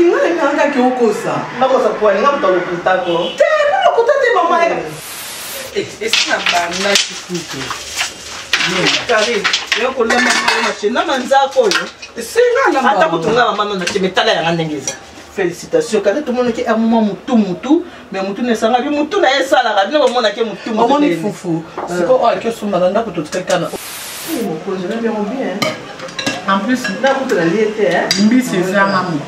kinga le nganga ki okosa. Nakosa kwa nga mta lokutako. Te, lokutate mama. Esa bana kikuto. Kari, yo kolema machine na manzako yo. Singa na ata kutunga mama na chemetala ya ngandengeza. Félicitations car tout le monde qui a un moment mutu mais mutu ne sanga bi mutu na esa la rabino mona ke mutu mutu. Maman ni foufou. C'est quoi que son mananda pour tout quelqu'un. Mon projet bien bien. En plus, là pour la liété hein. Mbi c'est ça ma mutu.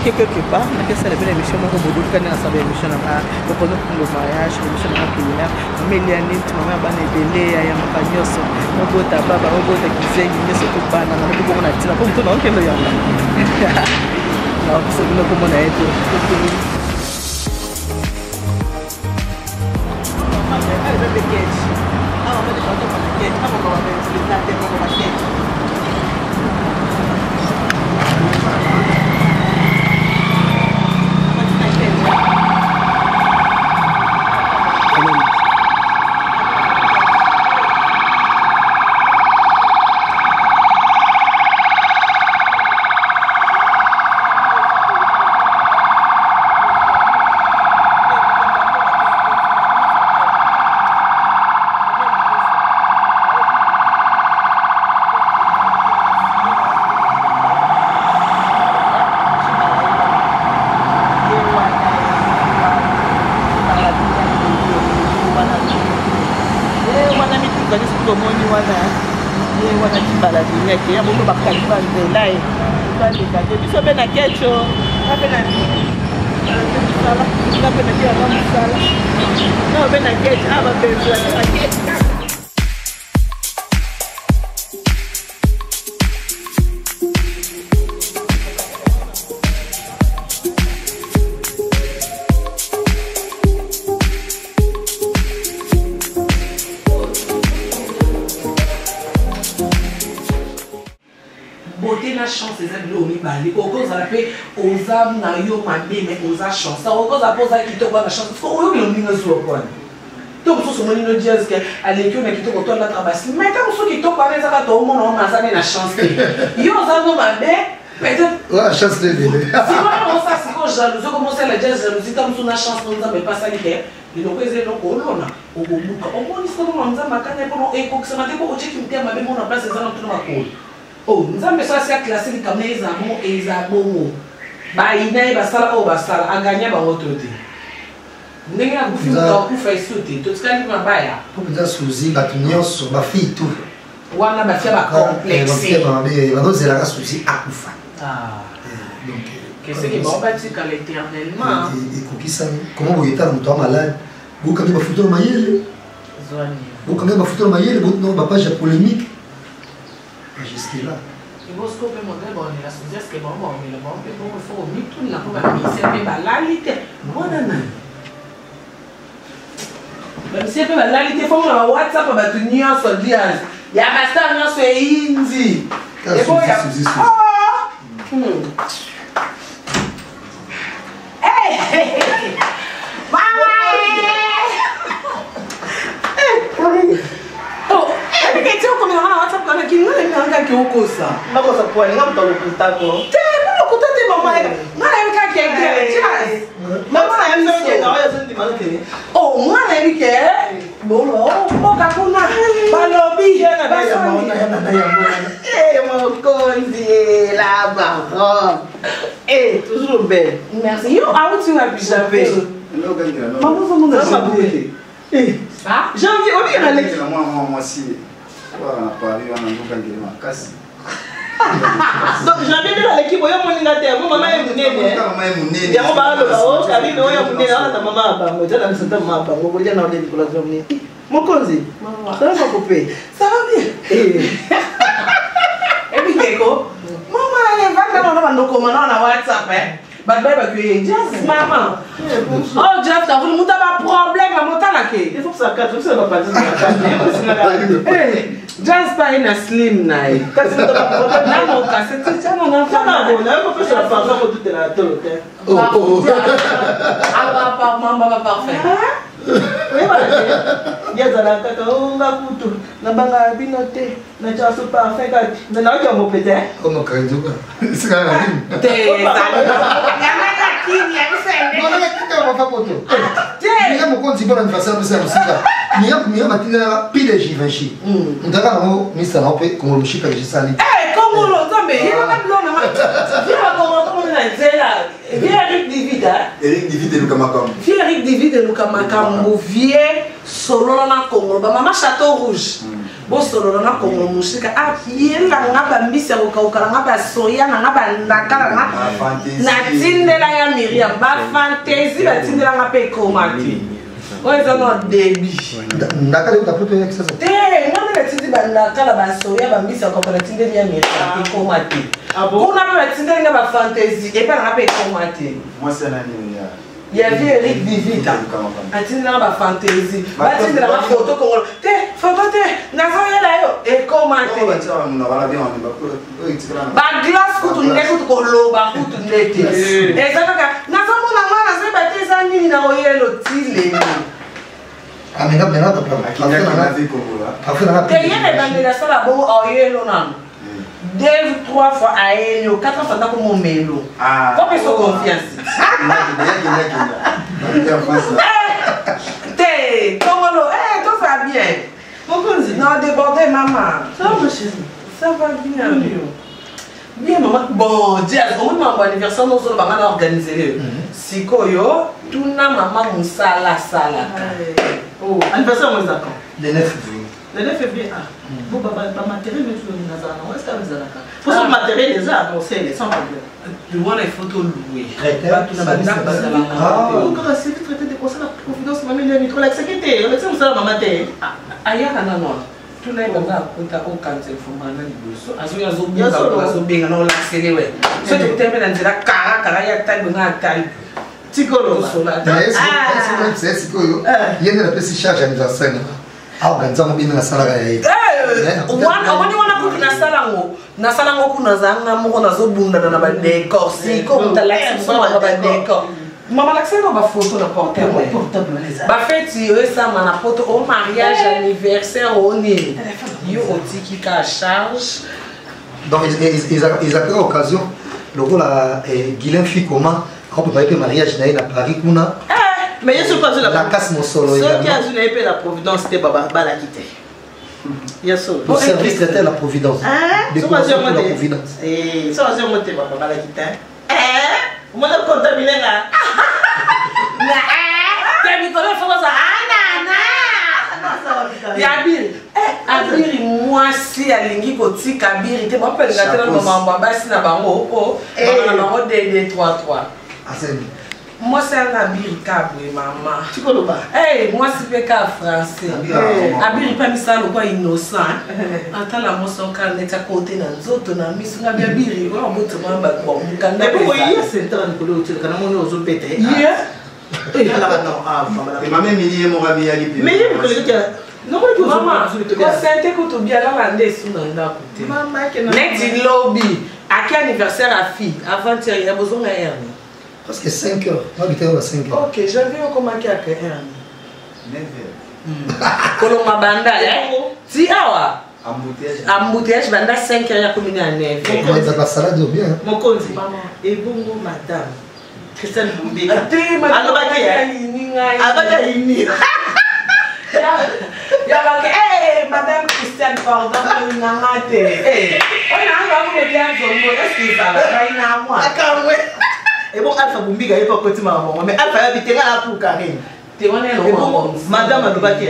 Quelque part, on a célébré l'émission, on a beaucoup de l'émission, on a le mariage, l'émission culinaire, mais il y a une maman qui délai, il y a un panier, on peut tabac, on peut cuisiner, il y a ce qu'on a, on peut on a tiré, on peut donc le yalla. Non, c'est bien comme on a été. Beauté na chance eza bilo mibale okoza la pe oza na yo mabe mais oza chance okoza poza kitoko na chance ko oyo bilo ninga zo kwa to ko so moni no diaz ke alekyo na kitoko to la trabasi mais ta so kitoko ana za to mo no na za na chance yo za no mabe peut-être la chance de délai si on ça si ko jalouse commencer la diaz jalousie ta so na chance no za mais pas ça lié le ko eze no ko lona o go muka o ko ni so no nza makanya ko no e ko kusema te ko o cheki mtia mabe mo na place za no to na ko. Oh, nous avons besoin de classer les caméras et les abos. Bah, il y a des salles au basal, à gagner par votre côté. Nous avons fait un fait sauter. Tout ce qu'il y a là. Pour que ça souci, batunion sur ma fille tout. Ouais, on a ma fille à complexe. Maintenant, c'est la souci à Koufa. Ah. Donc, qu'est-ce qui est bon bâti qu'à l'éternellement? Et ça, comment vous êtes un temps malade? Vous quand même photo maillé. Vous quand même photo maillé, vous non, ma page polémique. Jusqu'à là. Il faut que vous montrez bon la société que bon mais le bon il faut mettre tout la pour la mise mais la lalité bon non même si peu la lalité faut la WhatsApp ba tenir sur diaz ya basta non c'est indi et bon ya hey makini ngana nganga ki okosa. Nakosa kwa ni ngamuta lokutako. Te bino kutate mama ngana yaka ki jazz. Mama na yemso ke na oya sendi malake. Oh ngana yike. Bolo moka kuna balobi na mokonzi la baronne. Toujours belle. Merci. Yo a où tu as pu savoir? Maman vous m'en avez. Ah, j'ai envie on est allé. Moi si. Voilà, on a parlé on a donc en casse. Donc j'avais dit à l'équipe oyo moninga te maman est munene. Maman est munene. Ya ba lo ba o kali no ya munene na mama ba mo tala msanta mama ba mo bolia na ole dikola zomni. Mokonzi. Ça va couper. Ça va bien. Et puis Keko, maman elle va dans le document na WhatsApp But baby, just maman. Oh, Jeff, t'as voulu monter un problème à monter la quai. Il faut que ça cache, ça va pas dire. Hey, just pas une slim night. Quand tu montes un problème, là, mon cas, c'est ça, mon enfant. Non, non, non, on peut faire ça pour toute la tête. Oh, oh. Ah, bah, maman, va parfait. Oui, voilà. Yazala kaka onga kutu na banga binote na chaso parfait kati na naoja mopete Como kajuka. Sika nini? Te yamaka kini yamsende. Mbona kika mafa poto? Te Ni mokonzi bona nifasa msa musika. Ni matina pile jivanshi. Ndaka no misa na ope como mshika jisali. Como lo tambe yela na blona ma. Viens comment on a zela. Viens Eric David. Eric David Luka Makam. Viens Eric David Luka Makam vieux solo na Congo ba mama Château Rouge. Bo solo na Congo musika a yela ngaba mbisa ukauka ngaba soya ngaba ndakala na tindela ya Miriam ba fantasy ba tindela ngape komati. Oza no debi. Ndakala utafuta yake sasa. Te ngana na tindi ba ndakala ba soya ba mbisa ukauka na tindela ya Miriam komati. Kuna ba tindela ngaba fantasy e pa ngape komati. Moi c'est un ami. Il y avait Eric Divita. Atindela ba fantasy. Ba tindela ba photo Congo. Te photo te nazoya la yo e komati. Ba glace kutu ndekutu koloba kutu ndete. Ezaka nazomona mwana zeba te zanini na oyelo tile. Amenga mena tapra. Te yene bandela sala bo oyelo nanu. 2 ou 3 fois à elle, 4 fois dans mon mélo. Pourquoi ils sont confiance? T'es, comment l'eau? Tout va bien. Non, débordé, maman. Ça va, ma chérie? Ça va bien, bien, maman. Bon, dis, au moment où l'anniversaire, nous allons organiser. Si Koyo, tout na maman moussala sala. Oh, anniversaire, on est d'accord. Le 9 février. Le 9 février, bon, matériel, mais tu es dans est-ce que vous avez pour ce matériel, les arts, on sait, sans problème. Tu vois les photos louées. Encore assez vite traité de conseils, la providence, maman, il y a micro, la sécurité, on sait, ça, maman, t'es. Ailleurs, non. Tout le monde a au cancer, il faut m'en aller. Azobinga na olasele we. So tu tembe na nzela kara ya taille na taille. Tikolo. C'est sikoyo. Yene na pesi charge anniversaire. Ah, ganza mo bina sala ga yi. Wani wana kutu na salango kuna zanga mo na zo bunda na ba décor. Si ko mutala so na ba décor. Mama l'accès ba photo na portable. Ba fête yo ça na photo au mariage anniversaire on est. Yo otiki ka charge. Donc ils a eu l'occasion le rôle à Guilain Ficoma on peut pas que mariage na Paris kuna. Mais il y a pas la casse mon solo également. Ceux qui a joué la Providence c'était baba la quitter. Il y a ça. Pour service traiter la Providence. Hein? Ça va la Providence. Eh, ça va monter baba la quitter. On m'a contaminé là. T'as mis ton fois ça. Yabiri. Abiri moi si alingi koti kabiri te ba pele ngate na mama basi na bango o. Ba na bango de 3-3. Aseni. Moi, c'est un abiri kabwe, maman. Tu connais pas? Eh, moi, c'est pas français. Abiri pas mis ça, le quoi innocent. Attends, la moisson quand on est à côté dans les autres, on a mis sur la abiri. On va te voir, mais pourquoi il y a cette heure de l'autre, quand on est aux autres pétés? Et là, non, ah, et ma mère, il y a mon ami à l'IP. Mais il y a non, maman, consente que tu bien là, on est sur la côté. Maman, net lobby. À quel anniversaire à fille? Avant-hier, il y a besoin d'un hernie. Parce que 5 heures. Moi, j'étais à 5 heures. Ok, je vais comment qu'il y a que 9 heures. Koloma banda, eh? Si awa. embouteillage banda 5 heures ya komini à 9 Ça va salade bien. mokonzi ebongo madame Christiane Bumbika alobaki ini yabaki madame Christiane pardon nangate ona anga ko bien zongo est-ce ça va kaina moi akamwe bon Alpha Bumbika yepa koti mama mais Alpha yabitenga la pour Karine te wana no madame alobaki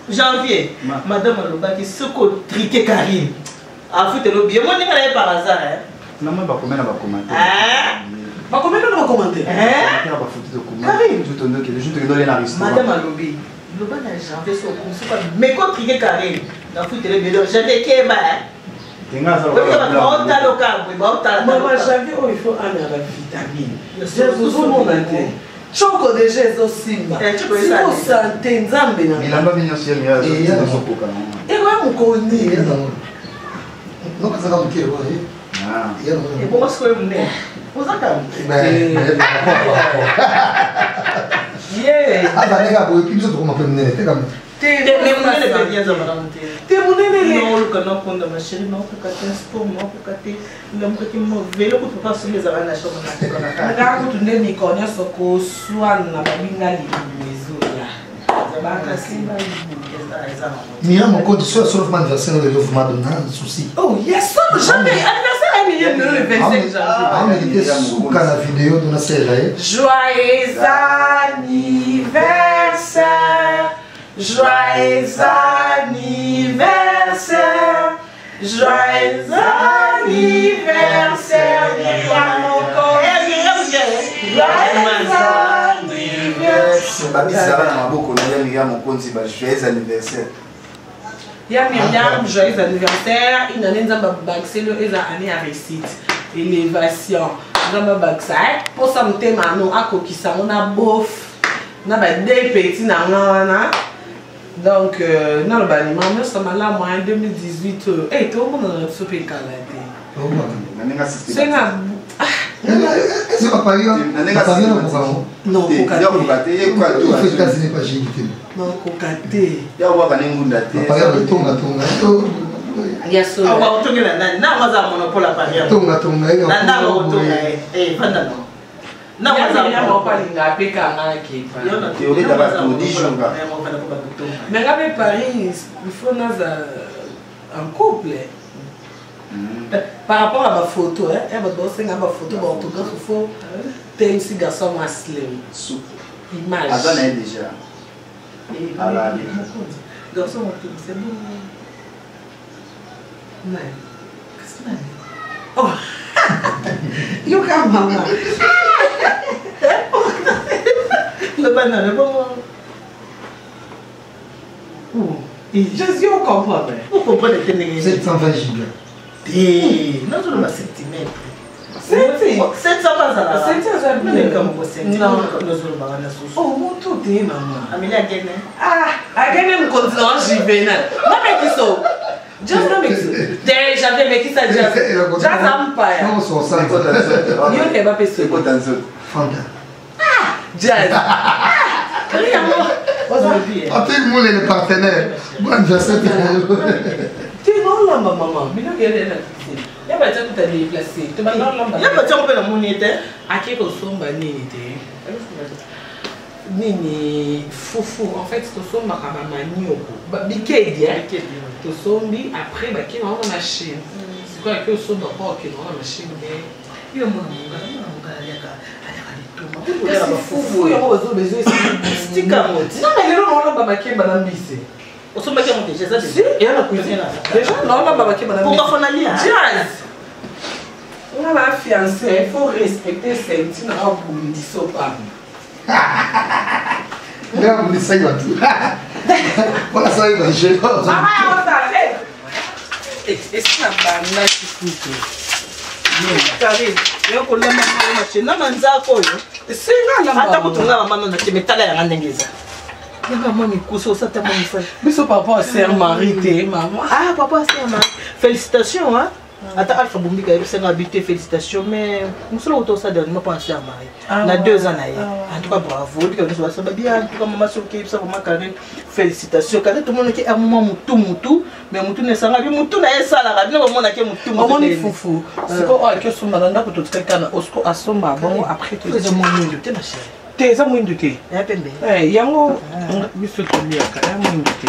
janvier madame alobaki soko triquer Karine afute lo bien moi ninga par hasard non moi ba comment ba commenter Bah combien de commenter madame alobi loba na janvier so ko mais ko triquer Karine na fute le bien jamais keba Maman, j'avais il faut aller à la vitamine. Jésus, mon matin. Choco de Jésus aussi. Si vous sentez, Nzambe na. Il a pas mis aussi mieux. Et quoi mon connu? Non, ça va me dire. Ah. Et bon, est-ce que vous venez? Vous entendez? Ah, bah, les gars, vous pouvez plus comment mener. C'est comme. T'es mon non, le canard qu'on a ma chérie, non, pour qu'attendre sport, non, pour qu'attendre l'homme qui m'a vélo, pour pas se les avoir la chambre. Regarde, tu n'es ni connu ce que soit n'a pas bien la maison là. Mira mon compte sur le anniversaire de l'offre de souci. Oh yes, jamais anniversaire est million le 25 janvier. Ah, mais il était sous la vidéo de la série. Joyeux anniversaire. Joyeux anniversaire, joyeux anniversaire, mon corps. Joyeux anniversaire. Ya Myriam, joyeux anniversaire. Il n'a pas baxé le année à réussite, élévation. Dans ma baxa, pour ça me thème à nous à coquissa, on a bof, on a des petits nanana. Donc, dans le bâtiment, nous sommes là en 2018. Et tout le monde a un super calade. C'est un. C'est pas pareil. Non, cocaté. Non, cocaté. Il y a le tonga. Il y a ça. Non, mais pas Paris, il faut un couple. Par rapport à ma photo, il y a ma photo, il faut un garçon slim. Image. Déjà. Garçon, c'est bon. Non. Qu'est-ce que oh! You come, maman. Le banane, bon. Jésus, on comprend. Vous comprenez que 720 gigas. Non, je ne pas centimètres. 700 pas ça. 700 non. Oh, mon tout est maman. Amélia Guéné. Ah, Guéné me continue, j'y vais. Non, mais qui sont. Just no mix. Déjà, mais qui ça déjà? Just Empire. Non, c'est ça. You never pay so. Fanta. Ah, Jazz. Après, moi, les partenaires. Bon anniversaire. Tu es non là, maman. Mais non, il y a des gens. Il y a pas de gens qui t'ont déplacé. Tu vas non là. Il y a pas de gens qui ont monité. À qui qu'on sombre nini? Nini foufou. En fait, tu sommes ma manio. Bikedi, hein? Tu sommes après, bah qui est dans la machine. C'est quoi que tu sommes pas qui est dans la machine? Il y a mon foufou. Il y a besoin de stick à mot. Non, mais les gens ont pas qui est madame Bissé. On se met déjà ça. Il y a la cuisine. Déjà, non, pas qui est madame Bissé. Pourquoi on a lié? Jazz. On a la fiancée, il faut respecter cette robe du sopa. Là, on essaye à tout. Voilà, ça va, je vais. Maman, on t'arrête. Et c'est un banana qui coûte. Karine, il y a un problème avec la machine. Non, mais ça, quoi? C'est là, là. Attends, tu as maman, tu mets ta l'air en anglais. Maman, il couche ça, t'as mon frère. Mais son papa, c'est un mari, maman. Ah, papa, c'est un mari. Félicitations, hein? Attends, Alpha Bombika, il a habité, félicitations, mais nous sommes autour de ça dernièrement pensé à Marie. On a 2 ans. En tout cas, bravo. En tout cas, bien. En tout cas, maman, ça vraiment Karine. Félicitations. Car tout le monde qui a un moment moutou, mais moutou ne s'en va bien. Moutou n'a pas ça là. Bien, maman n'a qu'un moutou. Maman est foufou. C'est quoi que son madame pour tout quelqu'un Osco à son bon après tout. Tu es moins de thé, ma chérie. T'es ça moins de thé. Il y a peine. Eh, yango. Monsieur Tolia, quand même moins de thé.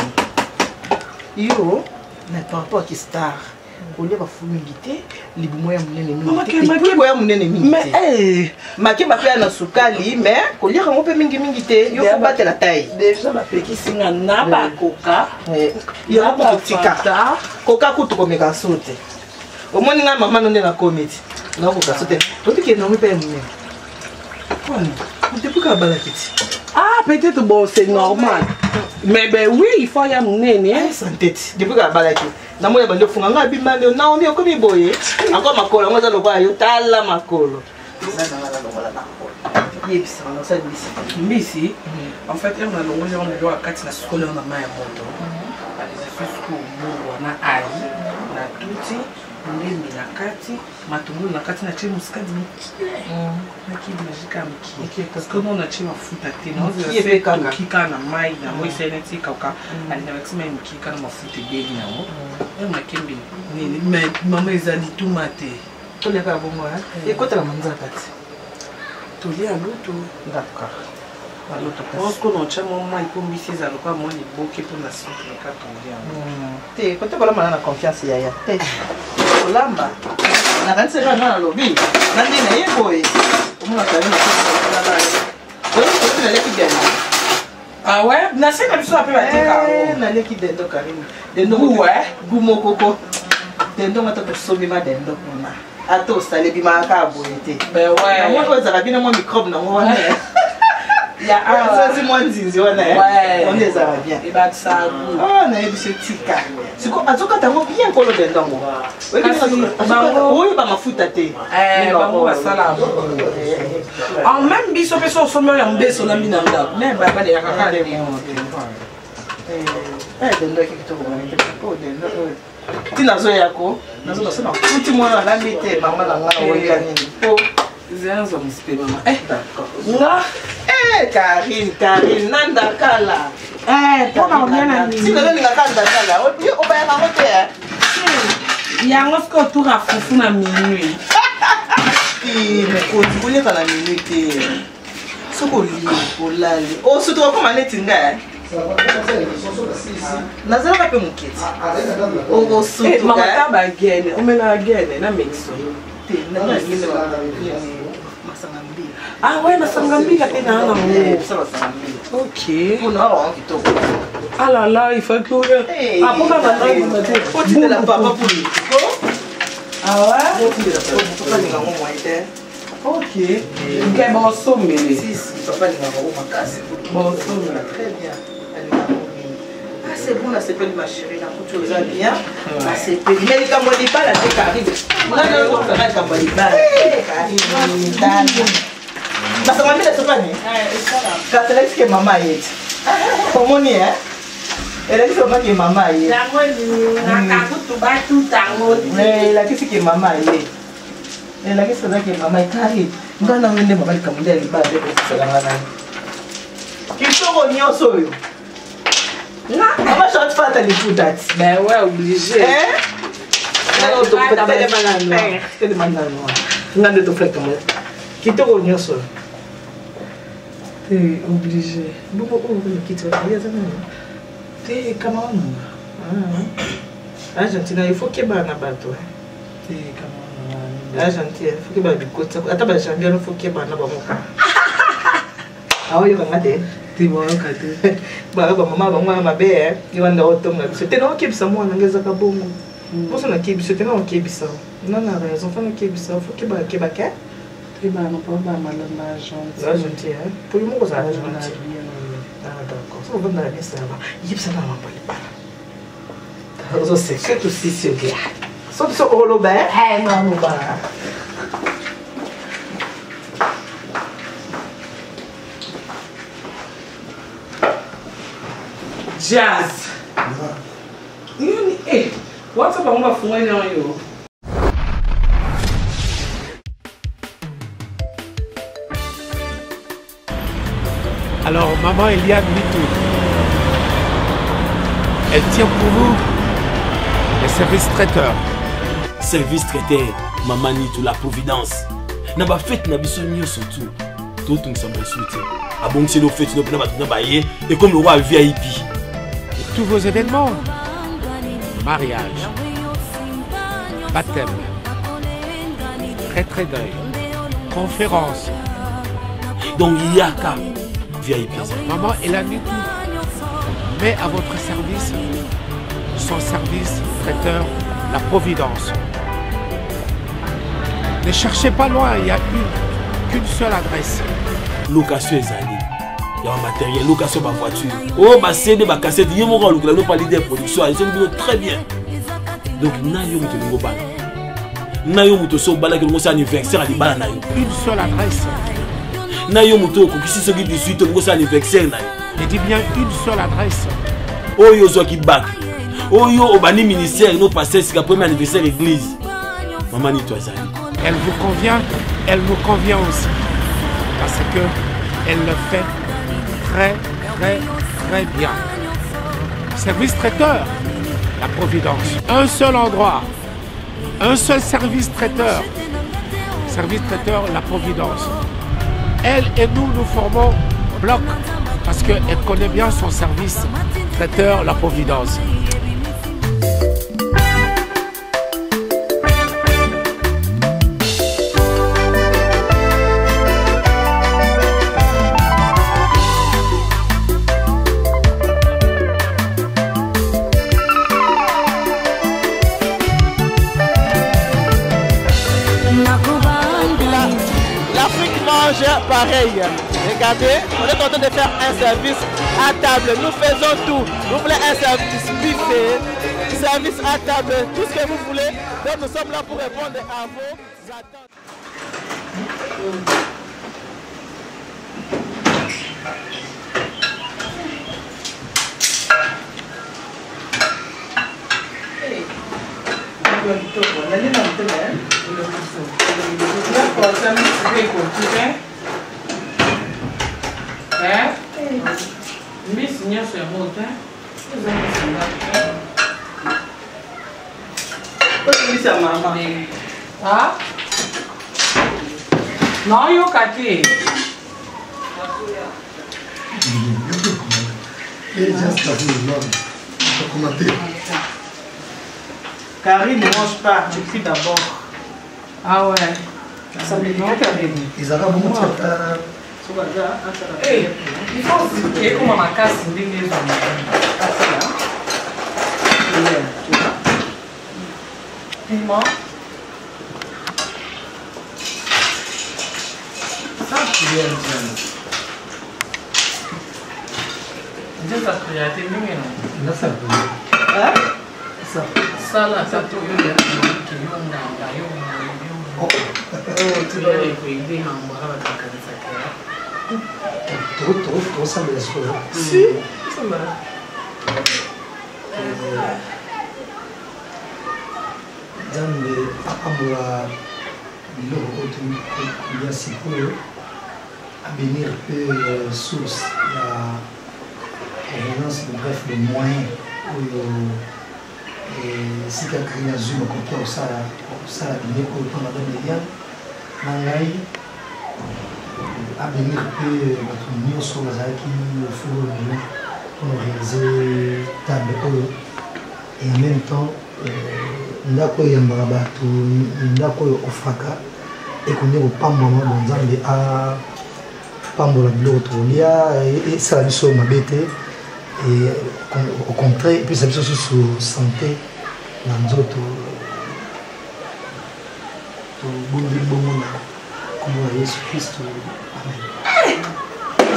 Yo, mais par rapport à qui star. On y a pas fumigité, les moyens monnaie mais maké ma fait na sukali mais ko lira ngo pe mingi té yo ko batela taille déjà la peki singa na ba coca yo ko tikata coca ko to ko meka sote o moni nga mama no na comedy na ko ka sote to tike no mi pe mne kwani on te puka balakiti ah peut-être bon c'est normal mais ben oui il faut y amener hein santé depuis ka balakiti na moya bando funga nga bimande na on ko mi boye encore makolo ngoza lokwa yo tala makolo yebisa na sa mbisi en fait on a longoli on doit kati na skole on a ma moto jusqu'au bout on a ali na tuti ndemi na kati matungu na kati na chini muskadi na kibi na jika mki parce que on a chini mafuta tena on a fait kika na mai na moi seneti kaka alina maxima mkika na mafuta beli na mo on a kembi ni mais maman ezali tomate to le ka bongo e kota la manza kati to li aluto d'accord aluto parce que on chama mai pour mbisi za lokwa mo ni boke pour na soupe le ka tongia te kota bala mana na confiance ya te olamba na kanisa na lobby na ndina yebo omona kali na la leki gani ah ouais na sema biso ape ba tika na leki dendo Karine dendo ouais gumo koko dendo mata ko sobi ma dendo kuna ato sale bi ma ka boyete ben ouais moi ko za bina mo microbe na mo ya ça c'est moi nzinzi wana on les a bien et ba ça ah na ebiso tika siko azoka tango bien kolo dendo ngo oui ba mafuta te bango basala en même biso pe so somo ya mbeso na minanga mais ba ba de yakaka de dendo kitoko ko dendo tina zo yako nazo basema kuti mwana lambi te mama na nga oyani po zenzo mspe mama d'accord nga Karine nanda kala pona onyana ni sino lo ninga kanda kala o ba ya ngote yango sko tour fufu na minuit mais ko tibule kana minuit te soko li olali o suto ko maneti nga nazalaka pe moketi o suto mama taba gene omena gene na mixo te na ngine masangambia ah ouais masangambia te na ngo ok ah là là il faut que ah pourquoi maintenant faut tirer la papa pour lui ah ouais faut tirer la papa ni ngango moite ok ok bon somme si papa ni ngango makasi bon somme très bien ah c'est bon là c'est pas ma chérie là tout ça bien ah c'est pas mais quand on dit pas là c'est Karine non on va quand on dit pas Karine basa mami la topani katalex ke mama yet komoni elle dit vraiment que maman yet tango ni na kutu ba tu tango mais la kisi ke mama yet elle la kisi que mama kari ngana wende mama likamunda liba de ko ngana kitoko nyoso yo na mama shot fata li putat ben ouais obligé na to tele manano ngande to fleka mo kitoko nyoso t'es obligé. Beaucoup de qui te t'es Cameroun. Argentina, il faut qu'il y ait un bateau. T'es Cameroun. Argentina, il faut qu'il y ait un bateau. Attends, il faut qu'il y ait un bateau. Ah oui, il y a un bateau. T'es bon, Kate. Bah, maman, ma belle, il y a un bateau. C'était non qui est moi, on a un bon. Moi, on a qui est c'était non qui est ça. Non, non, les enfants qui est ça, il faut qu'il y ait un bateau. Et ben, on peut pas mal l'Argentine. Pour le moment, c'est l'Argentine. Ah, d'accord. Ça, on va dans la vie, ça va. Il y a ça dans la parole. C'est que tout si c'est bien. Sauf sur le Robert. Eh, non, non, pas. Jazz. Eh, what's up? I'm going to phone you. Alors, maman Eliane Mitou, elle tient pour vous les services traiteurs. Service traiteur, maman Nitou, la providence. Na ba fête na biso nyo surtout. Tout on s'en soutien. Ah bon, c'est nos fêtes, nous prenons notre bailler et comme le roi VIP. Et tous vos événements, mariage, baptême, très deuil, conférence. Donc il y a qu'à VIP. Maman Eliane Mitou met à votre service son service traiteur, la providence. Ne cherchez pas loin, il n'y a qu'une seule adresse. Location ezali. Il y a un matériel, location de voiture. Oh, ma CD, ma cassette, il y a mon rôle, nous pas l'idée de production, ils ont très bien. Donc, nayo muto ngo bala. Nayo muto so bala que nous anniversaire ali bala nayo. Une seule adresse. Nayo muto ko kisi so 18 ngo anniversaire nayo. Je dis bien une seule adresse. Oyo zo ki bak. Oyo obani ministère no passer c'est premier anniversaire église. Maman Nitou ezali. Elle vous convient, elle nous convient aussi. Parce que elle le fait très bien. Service traiteur, la providence. Un seul endroit, un seul service traiteur. Service traiteur, la providence. Elle et nous, nous formons bloc parce qu'elle connaît bien son service traiteur, la providence. Pareil, regardez, on est en train de faire un service à table. Nous faisons tout. Vous voulez un service buffet, service à table, tout ce que vous voulez. Donc nous sommes là pour répondre à vos attentes. Ah? Non, yo kati. Karine ne mange pas, tu pries d'abord. Ah ouais. Ça me dit Karine. Ils avaient beaucoup de Il faut expliquer comment ma casse est venue. Piment. Ça, c'est bien. Juste la priorité, nous, là, ça peut. hein? Ça. Là, ça peut être trop ça me laisse quoi. Si, ça me Zambe akamwa biloko oyo sikoyo abénir peu source la provenance de bref le moyen oyo sika krina zuma kokia osala biloko oyo mpona madame Eliane na ngai abénir peu bato nyonso bazalaki ofuro lelo mpona réaliser table oyo et en même temps ndako oyo eyambaka bato ndako oyo ofraka ekondi kopambwama bo nzambe apambola biloko tokolia esala biso mabe te au contraire epesa biso susu santé na nzoto tobombeli bongo na kombo ya yesu kristo amen.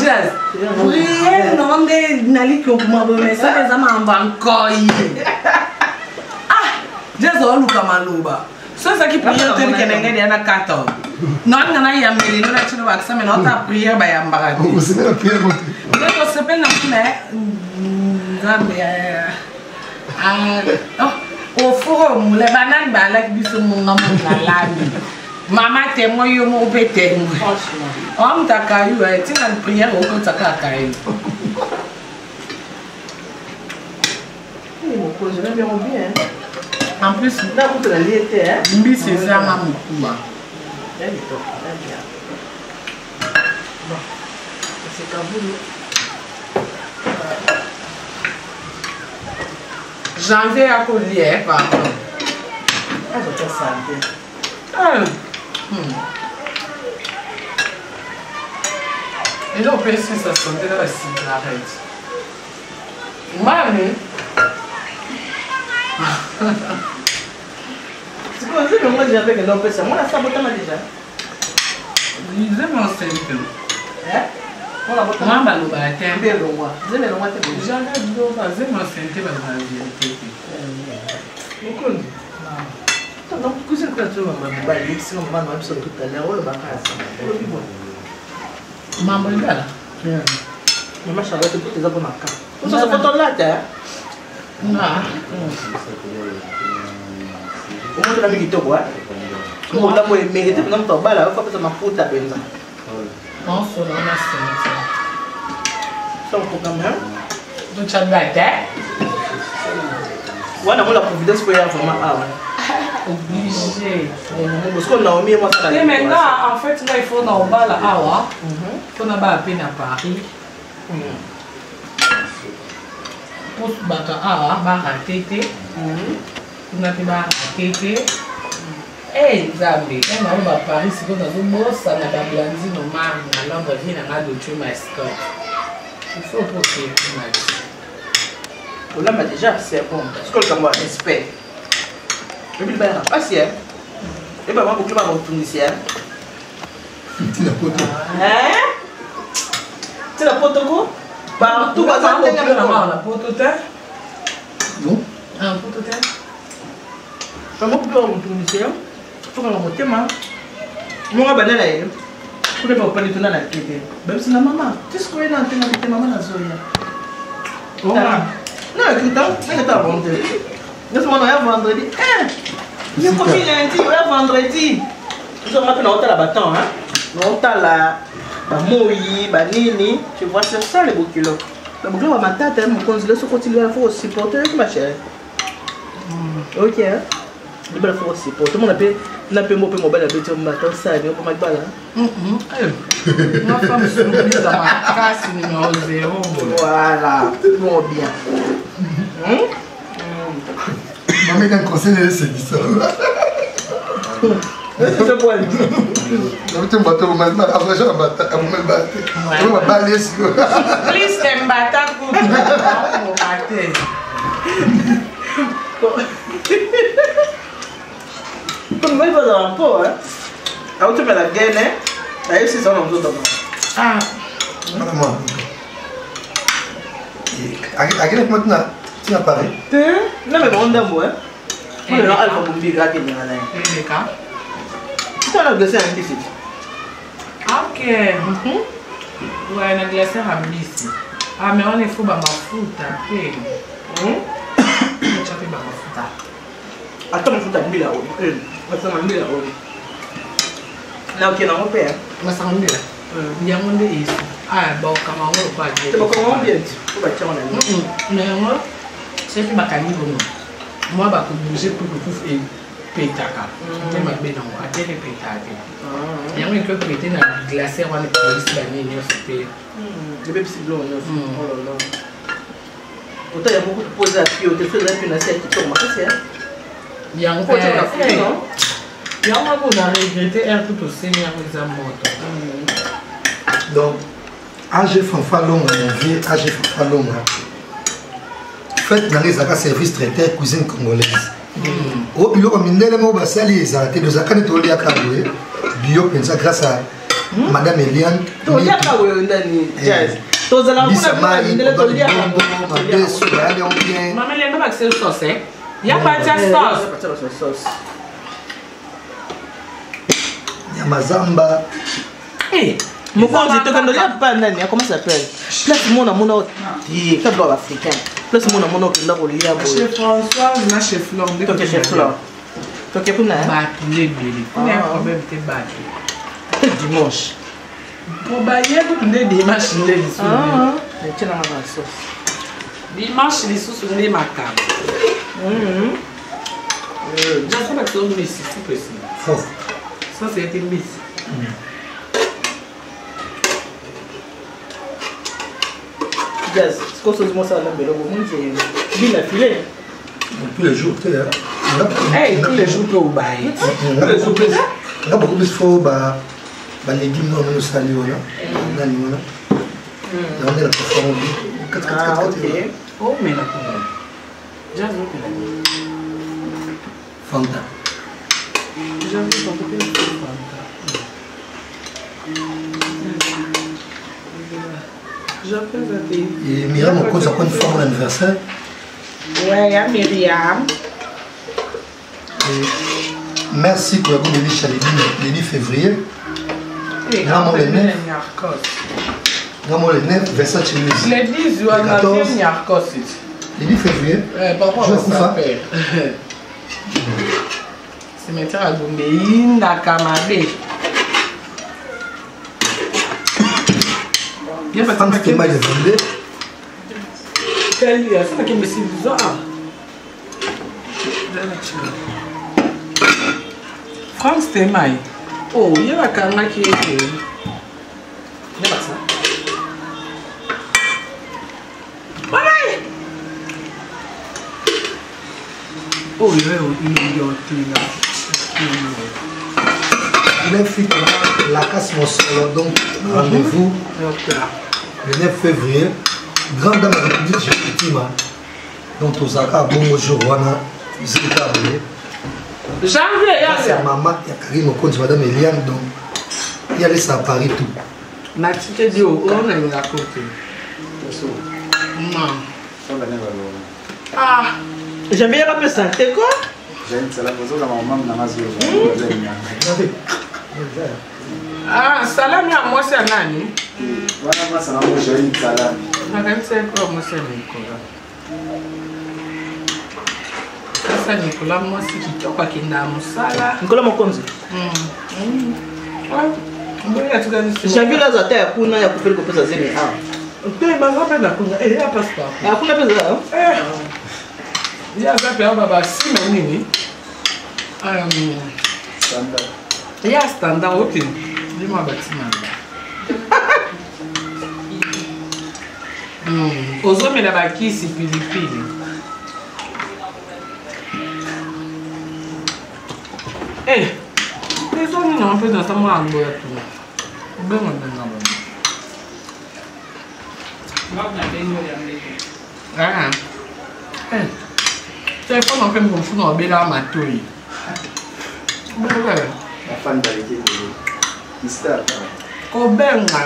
Jazz, prière non de nali kokuma bo mais ça les amamba nkoi. Jazz o luka maluba. So ça qui prière te ke ngene dia na kato. Non ngana ya meli na chino ba ça mais non ta prière ba ya mbara. Vous savez la prière contre. Donc on s'appelle na mais ngambe au forum les bananes ba la biso mo ngamo na lami. Maman témoin yo mon pété. Franchement. On t'a caillou, tu as une prière au compte ta caillou. Je l'aime bien. En plus, là où tu l'as lié, hein? Mbi c'est ça ma moukouma. Elle est top, elle est bien. Bon, c'est Kaboulou. Janvier à collier, pardon. Ah, je te santé. Et là, on peut essayer ça sentait dans la cigarette. Mamie. C'est quoi, c'est le moi j'ai avec un peu ça. Moi, la sabote m'a déjà. Lisez mon simple. Hein? On a voté. Moi, je vais te Bien le roi. Vous aimez le roi, t'es bon. J'avais dit, vas-y, mon simple, je vais te Beaucoup. Donc, cousine, quand tu vas me balayer, sinon, on va nous tout à l'heure. On va faire ça. Maman, elle est là. Maman, je vais te poser des abonnés. Vous avez photo là, t'es? Non. Au moins, tu as mis le bois. On a mérité, mais non, tu as pas là. Il faut que tu m'as foutu à peine. Non, c'est là, on a ça. Ça, on peut quand même. Donc, tu as de la tête. Ouais, la providence pour y avoir vraiment. Ah ouais. Obligé. Parce qu'on a mis moi ça. Et maintenant, en fait, là, il faut dans le bas là, il faut dans à peine à Paris. Pour se battre à tété. Pour n'aller à tété. Eh, Zambé, on va à Paris, c'est qu'on a un mot, ça n'a pas blandi normal, la langue vient à de tuer ma stock. Il faut protéger ma vie. Là, déjà, c'est bon. Parce que le Cameroun respect. Et puis, il va y avoir patient. Et bien, moi, beaucoup de gens vont tourner ici. Tu n'as pas de... Hein? Tu n'as pas de quoi? Partout, on ça, on a pototé. Non? Un pototé. Je vais vous tourner ici. Il faut qu'on monte, moi. Moi, je vais aller. Je ne vais pas aller tourner la télé. Même si la maman, tu sais ce qu'on est dans la maman, la Zoya. Oh, non, écoute, c'est que tu as vendu. Nous sommes vendredi. Il y a un combien lundi, vendredi. Nous sommes maintenant à la bâton. Nous sommes là. Moï, Nini. Tu vois, c'est ça les beaux kilos. Le beau kilo, ma tante, mon consulat, se continue à faire aussi porter, ma chère. Ok, hein? Il va faire aussi porter. Mon appel, n'a pas mon mobile, la bête, on m'attend ça, on va mettre là. Ma femme se l'oublie dans ma casse numéro 0. Voilà, bon bien. Maman est un conseil de ce qui C'est quoi? Tu me battes au moment où après je me batte. Tu me battes ici. Please, tu me battes pour me batter. Comme vous voyez dans un pot, hein? Quand tu mets la gaine, hein? D'ailleurs, c'est ça, on doit Ah. Maman. À quel moment tu n'as parlé? Non, mais bon, d'abord, hein? On est dans Alpha Bombi, gâté, il y en a un. Les cas. Tu as glacé un petit. Ok. Ouais, on a glacé à Bissi. Ah, mais on est fou, bah, ma fruta. Tu as fait ma fruta. Attends, je vais te dire, je vais te dire. Là, ok, non, on peut, hein? Ma sangle. Il y a un monde ici. Ah, bon, comment on va pas dire. C'est pas comment on vient. On va tirer en ami. Mais moi, c'est que ma canne, moi, je vais bouger pour que vous fassiez pétaka. Je vais mettre dans moi, je vais pétaka. Il y a un peu de pété dans le glacé, on va le police banni, il y a ce pays. Le bébé c'est blanc, oh là là. Pourtant, il y a beaucoup de posés à pied, tu fais une assiette qui tombe, c'est ça? Il y a un peu de pété, non? Il y a un peu de regretté, un peu de seigneur, les amours. Donc, AG Fanfalong, AG Fanfalong. Faites dans les services traités cuisine congolaise. Au bio, on m'a dit les arrêtés de Zakane Toli à Kaboué. Bio, grâce à Madame Eliane. Toli à Kaboué, Jazz. Maman, il n'y a pas de sauce. Il n'y a pas de sauce. Yamazamba. Mon corps, je te connais pas, comment ça s'appelle? Place mon amour, qui est africain. Place mon amour, qui est là pour lui. Chez François, on a chez Flore. Chez Flore. toke kuna bato nde ebele kuna problème te bato dimanche po bayebi nde dimanche nde lisusu etyelanga na sauce dimanche lisusu nde makambo jasa bakisoo mbisi si possible ça c'était mbisi Jazz, c'est quoi ce que ça a l'air c'est bien affilé. Tous les jours, tu sais. Tous les jours, tu bailles. Il y a beaucoup plus fort, les légumes, nous saluons. On a la performance. Ah, ok. Oh, mais la couleur. Jazz, Fanta. J'avais pas coupé le Fanta. Et Myriam, on compte une fois mon anniversaire. Ouais, à Myriam. Merci pour la bonne édition le 10 février. Grand le 9. Grand le 9, Versace Chemise. Le 10, on a fait Nyarkos. Le 10 février. Je vais faire. C'est maintenant à Gombe, Nakamade. Il y a pas de temps de vendeur. Quel est ça qui me dit bizarre? France Temaï. Oh, il y a la caméra qui est. Il y a pas ça. Oh, il y a Le 9 février, la casse mon salon, donc rendez-vous le 9 février. Grande dame de la République, j'ai dit, donc aux Zaka, bon jour, Wana, Zika, janvier, c'est maman, il y a Karim Okonji, madame Eliane, donc il y a laissé à Paris tout. Natike dit au on est à côté. Ah, j'aime bien rappeler ça, t'es quoi? Ah, salami à moi c'est nani? Voilà, ça m'a mangé une salade. C'est quoi moi c'est Nicolas? Ça Nicolas moi c'est qui toka kinda musala. Nicolas Mokonzi. J'ai vu la zata ya kuna ya kufeli kwa pesa zini. Mpe bazapa na kuna ya passport. Hakuna pesa. Ya zapi ya baba si nini? Standard. Ya standard okay. Dis-moi bâtiment. Ozomela bakisi pilipili. Eh, les hommes n'ont pas dans sa main à boire tout. Ben on a ah. Eh. Tu as pas non plus comme fou dans bella matoi. La fan d'arrêter de l'histoire. Ko benga.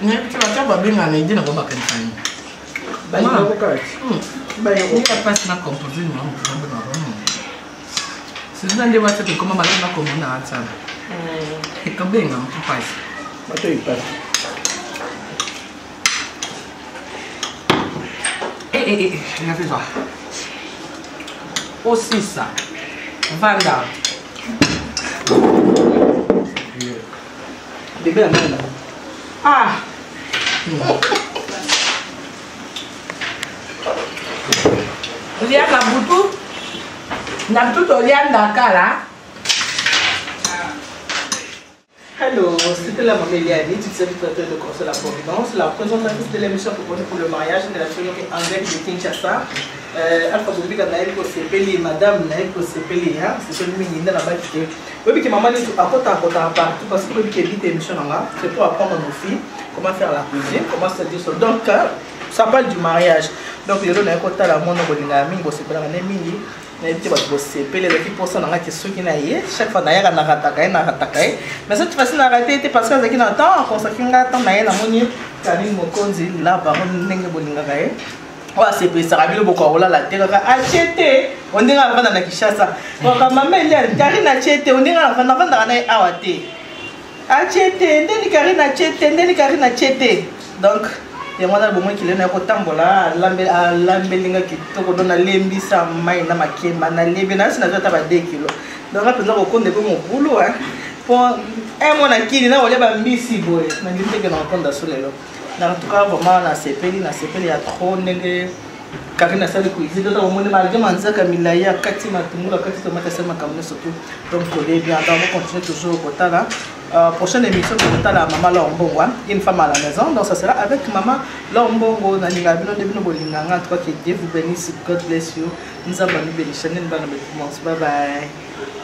Ne tu vas pas benga na idée na ba kan fani. Ba ni ko ka. Ba yo ka passe na composer non. C'est une des voitures que comme ma mère comme on a ça. Et quand bien on peut pas. Moi tu y passes. Je fais ça. Aussi ça. Vanda. Bébé la main. Ah. Il y a la boutou. Na tout Olianda Kala. Hello, c'était la maman Eliane, tu sais, de Conseil la Providence, la présentatrice de l'émission proposée pour le mariage de la famille en direct de Kinshasa. Alpha Boubika Naïko Sepeli, Madame Naïko Sepeli, c'est celui qui est là-bas. Oui, que maman dit à côté partout parce que oui, qui dit émission là, c'est pour apprendre à nos filles comment faire la cuisine, comment se dire ça. Donc, ça parle du mariage. Donc, il y a un côté à la monde, il y a un ami, il y a un ami. Chaque fois d'ailleurs on a rattaqué mais cette fois-ci on a raté parce que on a temps consacré un temps d'ailleurs la moni Karim Mokonzi là par n'engue bolinga kaye wa c'est pas ça rabilo boko la terre acheter on dit on va dans Kinshasa quand maman elle Karim acheter on dit on va dans na awate acheter ndeni Karim acheter donc ya mwana bomoi kilena ya kotambola alambelinga kitoko do nalembisa mai na makemba nalembi nasi nazwa ata ba 2 kilo donc apenza kokonda mpe mobulu po mwana kini na olia bambisi boye nandimi teke na kokonda so lelo en tout cas vraiment nasepeli ya trop ndenge kaki nasali cuisine tota omoni malgré manzaka milai akati matungulu akati tomate asali makambo nyonso tu donc tolie bien donc on continue toujours kotala prochaine émission kotala Maman Lombongo une femme à la maison donc ça sera avec Maman Lombongo nalinga bino nde bino bolinganga en tout cas que Dieu vous bénisse, God bless you, nzamba nous bénisse, bye bye.